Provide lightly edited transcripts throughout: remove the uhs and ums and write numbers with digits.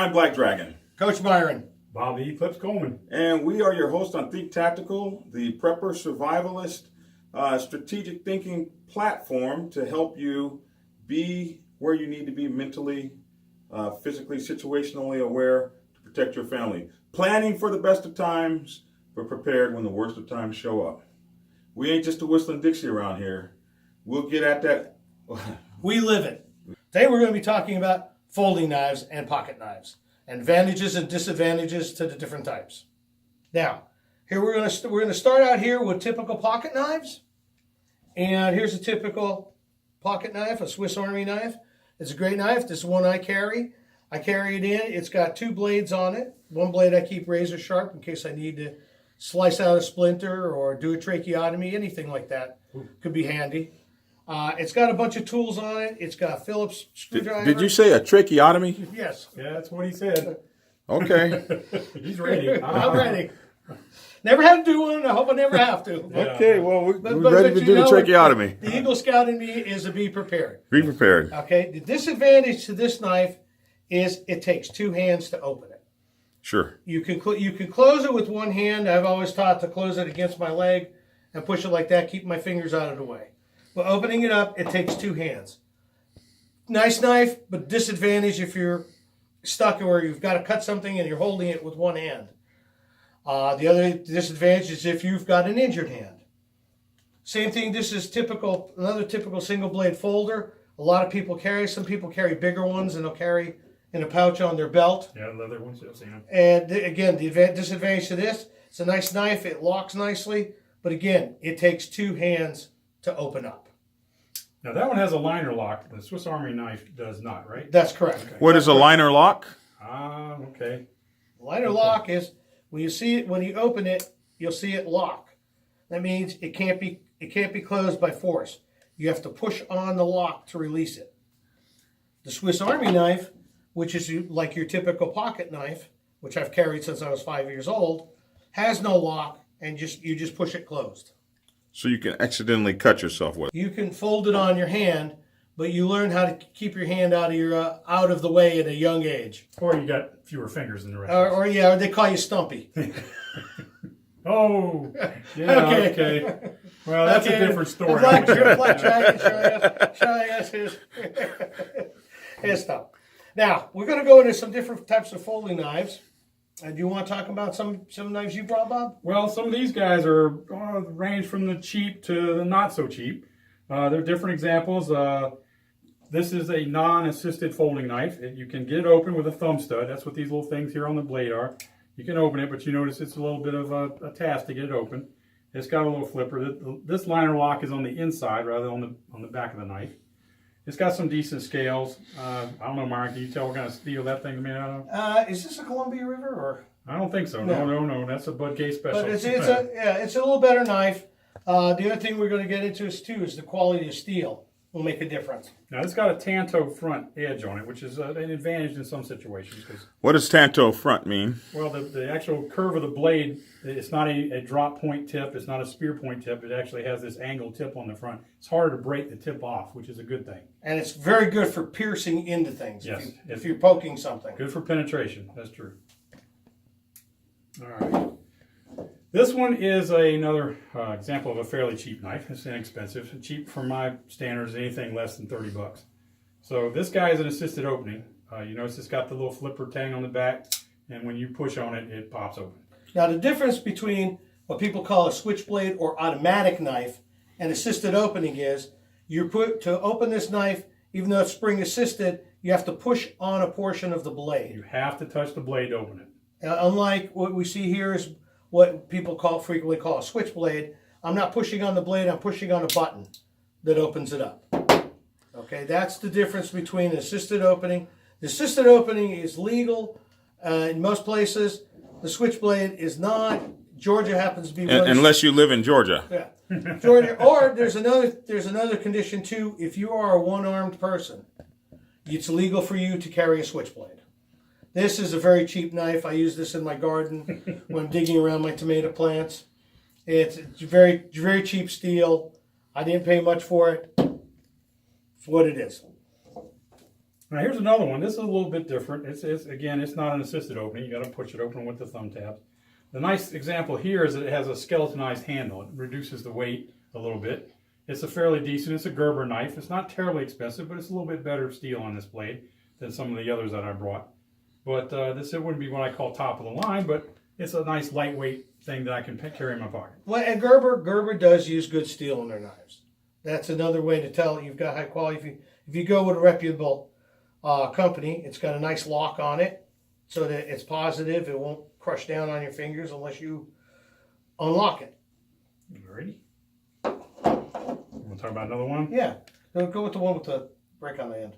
I'm Black Dragon. Coach Byron. Bob E. Clips Coleman. And we are your hosts on Think Tactical, the prepper survivalist strategic thinking platform to help you be where you need to be mentally, physically, situationally aware to protect your family. Planning for the best of times, but prepared when the worst of times show up. We ain't just a whistling Dixie around here. We'll get at that. We live it. Today we're going to be talking about folding knives and pocket knives, and advantages and disadvantages to the different types. Now, here we're going to start out here with typical pocket knives. And here's a typical pocket knife, a Swiss Army knife. It's a great knife. This is one I carry. I carry it in. It's got two blades on it. One blade I keep razor sharp in case I need to slice out a splinter or do a tracheotomy, anything like that. Could be handy. It's got a bunch of tools on it. It's got a Phillips screwdriver. Did you say a tracheotomy? Yes. Yeah, that's what he said. Okay. He's ready. I'm ready. Never had to do one, and I hope I never have to. Okay, well, we're But ready to you do the know, tracheotomy. The Eagle Scout in me is to be prepared. Be prepared. Okay, the disadvantage to this knife is it takes two hands to open it. Sure. You can close it with one hand. I've always taught to close it against my leg and push it like that, keep my fingers out of the way. But opening it up, it takes two hands. Nice knife, but disadvantage if you're stuck or you've got to cut something and you're holding it with one hand. The other disadvantage is if you've got an injured hand. Same thing, this is another typical single blade folder. A lot of people carry, some people carry bigger ones and they'll carry in a pouch on their belt. Yeah, leather ones, I've seen them. And again, the disadvantage to this, it's a nice knife, it locks nicely, but again, it takes two hands to open up. Now that one has a liner lock. The Swiss Army knife does not, right? That's correct. Okay. What is a liner lock? Ah, okay. Liner lock is when you open it, you'll see it lock. That means it can't be closed by force. You have to push on the lock to release it. The Swiss Army knife, which is like your typical pocket knife, which I've carried since I was 5 years old, has no lock and you just push it closed. So you can accidentally cut yourself with it. You can fold it on your hand, but you learn how to keep your hand out of the way at a young age. Or you got fewer fingers than the rest. Or they call you Stumpy. Oh, yeah, okay. Well, that's a different story. Black Dragon showing us his stuff. Now, we're going to go into some different types of folding knives. Do you want to talk about some knives you brought, Bob? Well, some of these guys are range from the cheap to the not so cheap. They're different examples. This is a non-assisted folding knife. You can get it open with a thumb stud. That's what these little things here on the blade are. You can open it, but you notice it's a little bit of a task to get it open. It's got a little flipper. This liner lock is on the inside rather than on the back of the knife. It's got some decent scales. I don't know, Mark, can you tell what kind of steel that thing's made out of? Is this a Columbia River or? I don't think so. No. That's a Bud K special. But it's a little better knife. The other thing we're going to get into is the quality of steel will make a difference. Now, it's got a tanto front edge on it, which is an advantage in some situations. What does tanto front mean? Well, the actual curve of the blade, it's not a drop point tip. It's not a spear point tip. It actually has this angled tip on the front. It's harder to break the tip off, which is a good thing. And it's very good for piercing into things. Yes. If you're poking something. Good for penetration. That's true. All right. This one is another example of a fairly cheap knife. It's inexpensive. Cheap for my standards, anything less than $30. So this guy is an assisted opening. You notice it's got the little flipper tang on the back, and when you push on it, it pops open. Now the difference between what people call a switchblade or automatic knife and assisted opening is to open this knife, even though it's spring assisted, you have to push on a portion of the blade. You have to touch the blade to open it. Unlike what we see here is what people frequently call a switchblade. I'm not pushing on the blade, I'm pushing on a button that opens it up. Okay, that's the difference between assisted opening. The assisted opening is legal in most places. The switchblade is not. Georgia happens to be one. Unless you live in Georgia. Yeah, Georgia. Or there's another condition too. If you are a one-armed person, it's legal for you to carry a switchblade. This is a very cheap knife. I use this in my garden when I'm digging around my tomato plants. It's very, very cheap steel. I didn't pay much for it. It's what it is. Now here's another one. This is a little bit different. Again, it's not an assisted opening. You got to push it open with the thumb tabs. The nice example here is that it has a skeletonized handle. It reduces the weight a little bit. It's a fairly decent, it's a Gerber knife. It's not terribly expensive, but it's a little bit better steel on this blade than some of the others that I brought. But this it wouldn't be what I call top of the line, but it's a nice lightweight thing that I can carry in my pocket. Well, and Gerber does use good steel in their knives. That's another way to tell you've got high quality. If you go with a reputable company, it's got a nice lock on it so that it's positive. It won't crush down on your fingers unless you unlock it. You ready? We'll talk about another one. Yeah, go with the one with the break on the end.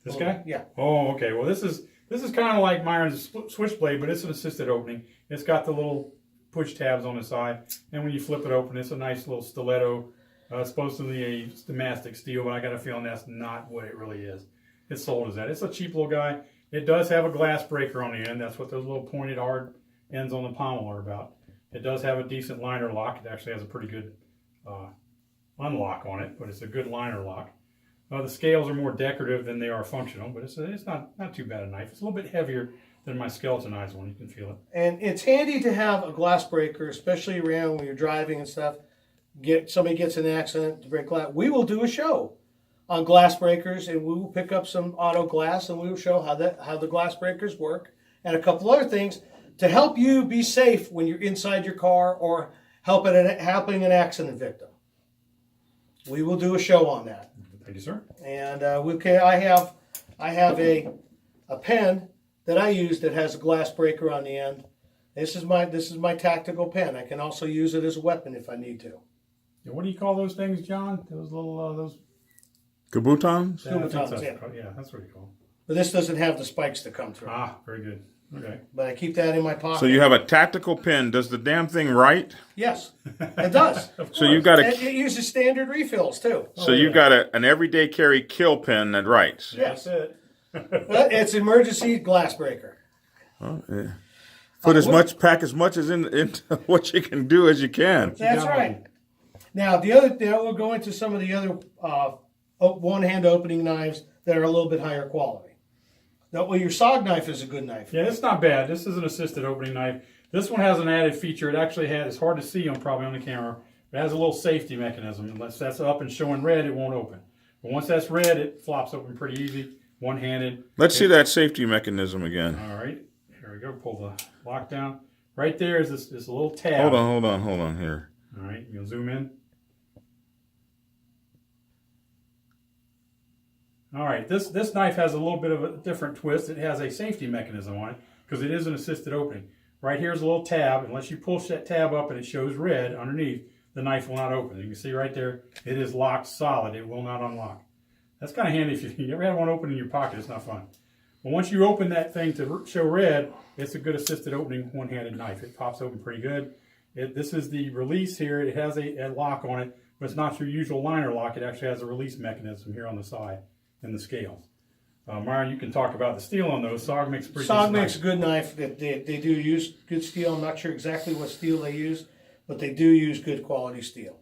This guy? Yeah. Oh, okay. Well, this is kind of like Myron's switchblade, but it's an assisted opening. It's got the little push tabs on the side, and when you flip it open, it's a nice little stiletto. It's supposed to be a Damascus steel, but I got a feeling that's not what it really is. It's sold as that. It's a cheap little guy. It does have a glass breaker on the end. That's what those little pointed hard ends on the pommel are about. It does have a decent liner lock. It actually has a pretty good unlock on it, but it's a good liner lock. The scales are more decorative than they are functional, but it's not too bad a knife. It's a little bit heavier than my skeletonized one. You can feel it. And it's handy to have a glass breaker, especially around when you're driving and stuff. Somebody gets in an accident to break glass. We will do a show on glass breakers, and we will pick up some auto glass, and we will show how the glass breakers work, and a couple other things to help you be safe when you're inside your car or helping an accident victim. We will do a show on that. Thank you, sir. And I have a pen that I use that has a glass breaker on the end. This is my tactical pen. I can also use it as a weapon if I need to. Yeah, what do you call those things, John? Those little those Kabutons? Yeah, I think Kabutons, that's yeah. yeah, that's what you call them. But this doesn't have the spikes that come through. Ah, very good. Okay. But I keep that in my pocket. So you have a tactical pen. Does the damn thing write? Yes, it does. So you've got It uses standard refills too. So you've got an everyday carry kill pen that writes. Yes. That's it. But it's emergency glass breaker. Oh, yeah. Pack as much as into what you can do as you can. That's right. Now we'll go into some of the other one-hand opening knives that are a little bit higher quality. Now, well, your SOG knife is a good knife. Yeah, it's not bad. This is an assisted opening knife. This one has an added feature. It actually it's hard to see probably on the camera. It has a little safety mechanism. Unless that's up and showing red, it won't open. But once that's red, it flops open pretty easy, one-handed. Let's see that safety mechanism again. All right, here we go. Pull the lock down. Right there is this little tab. Hold on here. All right, you'll zoom in. All right, this knife has a little bit of a different twist. It has a safety mechanism on it because it is an assisted opening. Right here's a little tab. Unless you push that tab up and it shows red underneath, the knife will not open. You can see right there, it is locked solid. It will not unlock. That's kind of handy if you ever have one open in your pocket. It's not fun. But once you open that thing to show red, it's a good assisted opening one-handed knife. It pops open pretty good. This is the release here. It has a lock on it, but it's not your usual liner lock. It actually has a release mechanism here on the side and the scales. Myron, you can talk about the steel on those. SOG makes a pretty SOG makes a good knife. They do use good steel. I'm not sure exactly what steel they use, but they do use good quality steel.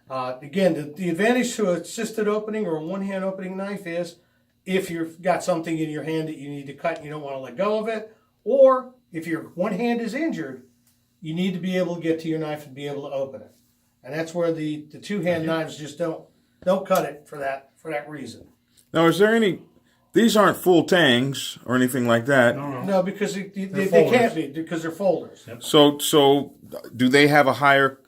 Again, the advantage to an assisted opening or a one-hand opening knife is if you've got something in your hand that you need to cut and you don't want to let go of it, or if your one hand is injured, you need to be able to get to your knife and be able to open it. And that's where the two-hand knives just don't cut it for that reason. Now, is there any? These aren't full tangs or anything like that. No, because they folders. can't be because they're folders. Yep. So do they have a higher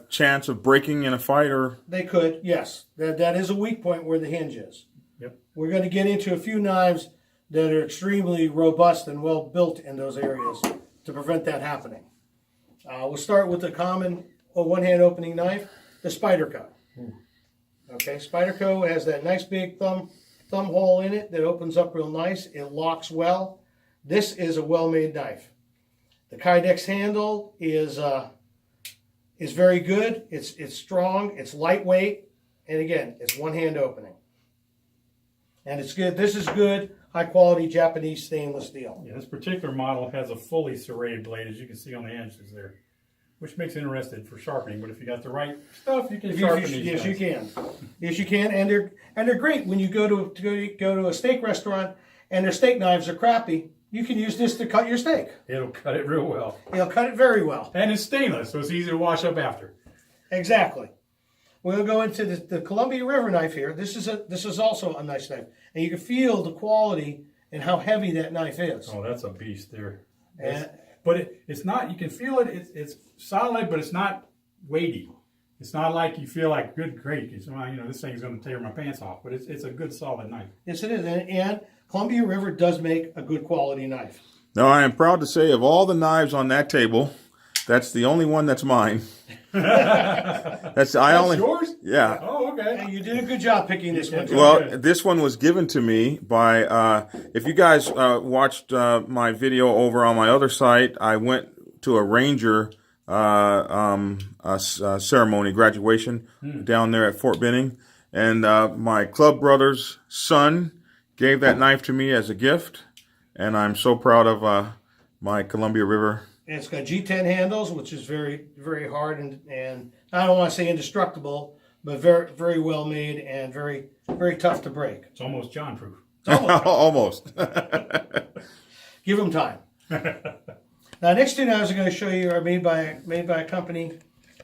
chance of breaking in a fight? Or They could, yes. That is a weak point where the hinge is. Yep. We're going to get into a few knives that are extremely robust and well built in those areas to prevent that happening. We'll start with the common one-hand opening knife, the Spyderco. Okay, Spyderco has that nice big thumb hole in it that opens up real nice. It locks well. This is a well-made knife. The Kydex handle is very good. It's strong. It's lightweight, and again, it's one-hand opening. And it's good. This is good, high-quality Japanese stainless steel. Yeah, this particular model has a fully serrated blade, as you can see on the edges there, which makes it interesting for sharpening. But if you got the right stuff, you can sharpen these Yes, guys. you can. Yes, you can, and they're great when you go to a steak restaurant and their steak knives are crappy. You can use this to cut your steak. It'll cut it real well. It'll cut it very well. And it's stainless, so it's easy to wash up after. Exactly. We'll go into the Columbia River knife here. This is also a nice knife, and you can feel the quality and how heavy that knife is. Oh, that's a beast there. And, But it's not, you can feel it, it's solid, but it's not weighty. It's not like you feel like, good great, this thing's going to tear my pants off, but it's a good solid knife. yes, it is, and Columbia River does make a good quality knife. Now, I am proud to say of all the knives on that table, that's the only one that's mine. That's yours? Yeah. Oh, okay. And you did a good job picking this one. Well, this one was given to me by, if you guys watched my video over on my other site, I went to a Ranger ceremony, graduation, down there at Fort Benning. And my club brother's son gave that knife to me as a gift. And I'm so proud of my Columbia River. It's got G10 handles, which is very, very hard and I don't want to say indestructible, but very, very well made and very, very tough to break. It's almost John proof. Almost. Give them time. Now, next two knives I'm going to show you are made by a company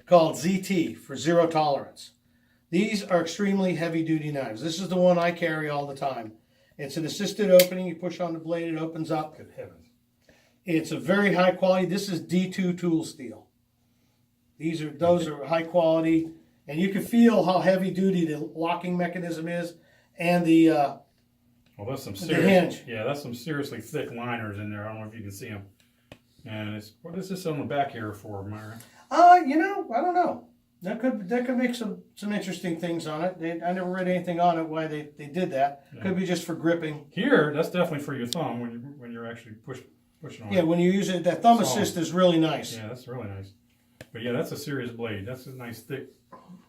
called ZT for Zero Tolerance. These are extremely heavy-duty knives. This is the one I carry all the time. It's an assisted opening. You push on the blade, it opens up. Good heavens. It's a very high quality. This is D2 tool steel. Those are high quality, and you can feel how heavy duty the locking mechanism is, and the Well, that's some serious, hinge. Yeah, that's some seriously thick liners in there. I don't know if you can see them. And what is this on the back here for, Myra? I don't know. That could make some interesting things on it. I never read anything on it why they did that. Yeah. Could be just for gripping. Here, that's definitely for your thumb when you're actually pushing on Yeah, it. when you use it, that thumb assist is really nice. Yeah, that's really nice. But yeah, that's a serious blade. That's a nice thick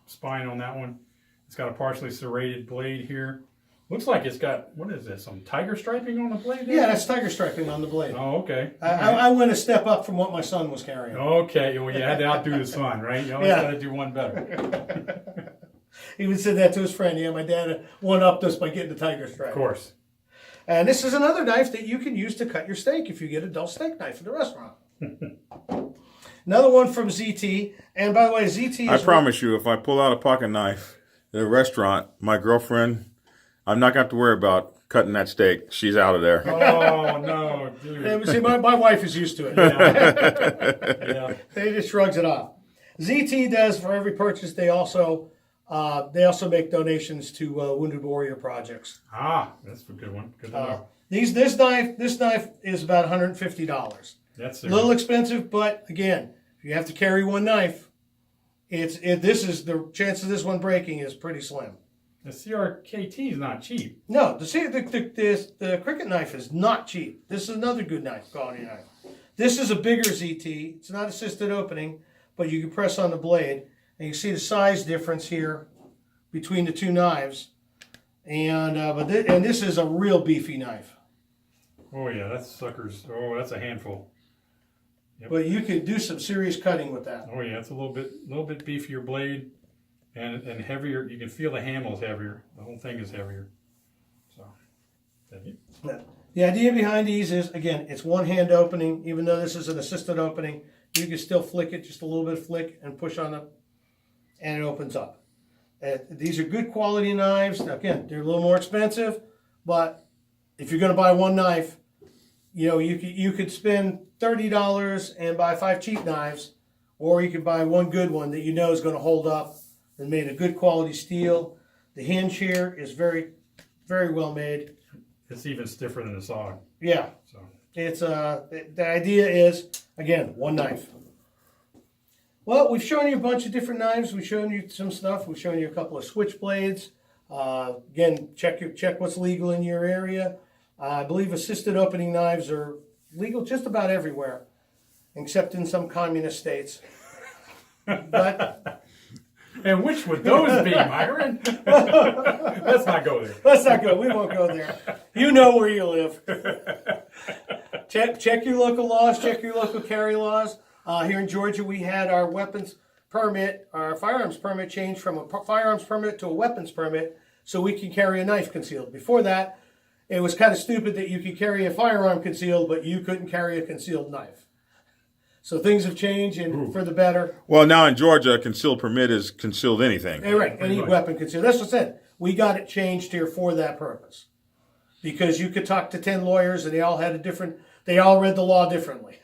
spine on that one. It's got a partially serrated blade here. Looks like it's got, what is this, some tiger striping on the blade there? Yeah, that's tiger striping on the blade. Oh, okay. I went a step up from what my son was carrying. Okay, well, you had to outdo the son, right? You always Yeah. got to do one better. He would say that to his friend. Yeah, my dad one-upped us by getting the tiger stripe. Of course. And this is another knife that you can use to cut your steak if you get a dull steak knife at the restaurant. Another one from ZT. And by the way, ZT is... I promise you, if I pull out a pocket knife at a restaurant, my girlfriend, I'm not going to have to worry about cutting that steak. She's out of there. Oh, no, dude. Yeah, see, my wife is used to it. Yeah. They just shrugs it off. ZT does, for every purchase, they also make donations to Wounded Warrior projects. Ah, that's a good one. Good to know. This knife is about $150. That's A little expensive, but again, if you have to carry one knife, the chance of this one breaking is pretty slim. The CRKT is not cheap. No, the cricket knife is not cheap. This is another good knife, quality knife. This is a bigger ZT. It's not assisted opening, but you can press on the blade, and you see the size difference here between the two knives. And this is a real beefy knife. Oh yeah, that's a handful. Yep. But you could do some serious cutting with that. Oh yeah, it's a little bit beefier blade, and heavier. You can feel the handle's heavier. The whole thing is heavier. So, thank you. The idea behind these is, again, it's one hand opening. Even though this is an assisted opening, you can still flick it, just a little bit of flick, and push on it, and it opens up. These are good quality knives. Now, again, they're a little more expensive, but if you're going to buy one knife, you could spend $30 and buy 5 cheap knives, or you could buy one good one that you know is going to hold up and made of good quality steel. The hinge here is very, very well made. It's even stiffer than the saw. Yeah, So it's the idea is, again, one knife. Well, we've shown you a bunch of different knives. We've shown you some stuff. We've shown you a couple of switchblades. Again, check what's legal in your area. I believe assisted opening knives are legal just about everywhere, except in some communist states. But and which would those be, Myron? Let's not go there. let's not go. We won't go there. You know where you live. Check your local laws. Check your local carry laws. Here in Georgia, we had our weapons permit, our firearms permit changed from a firearms permit to a weapons permit so we can carry a knife concealed. Before that, it was kind of stupid that you could carry a firearm concealed, but you couldn't carry a concealed knife. So things have changed and for the better. Well, now in Georgia, a concealed permit is concealed anything. Right, any weapon concealed. That's what I said. We got it changed here for that purpose. Because you could talk to 10 lawyers and they all had they all read the law differently.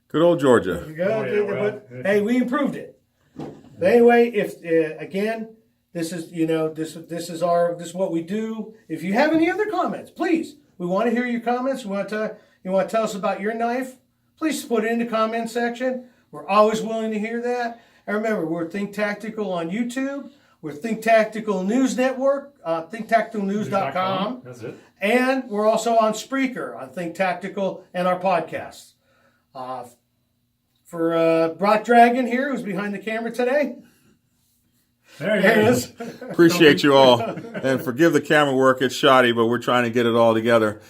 Good old Georgia. But, hey, we improved it. But anyway, if again, this is this is what we do. If you have any other comments, please, we want to hear your comments. You want to tell us about your knife? Please put it in the comment section. We're always willing to hear that. And remember, we're Think Tactical on YouTube. We're Think Tactical News Network, thinktacticalnews.com. That's it. And we're also on Spreaker, on Think Tactical, and our podcasts. For Brock Dragon here, who's behind the camera today. There There it it is. is. Appreciate you all. And forgive the camera work. It's shoddy, but we're trying to get it all together.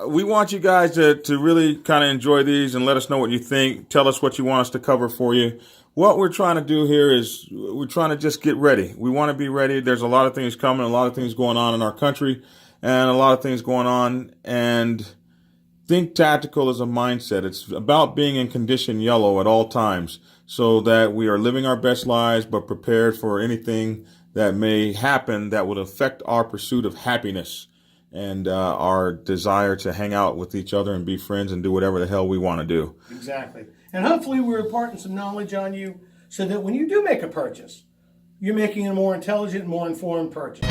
We want you guys to really kind of enjoy these and let us know what you think. Tell us what you want us to cover for you. What we're trying to do here is we're trying to just get ready. We want to be ready. There's a lot of things coming, a lot of things going on in our country, and a lot of things going on. And Think Tactical is a mindset. It's about being in condition yellow at all times so that we are living our best lives but prepared for anything that may happen that would affect our pursuit of happiness and our desire to hang out with each other and be friends and do whatever the hell we want to do. Exactly. And hopefully we're imparting some knowledge on you so that when you do make a purchase, you're making a more intelligent, more informed purchase.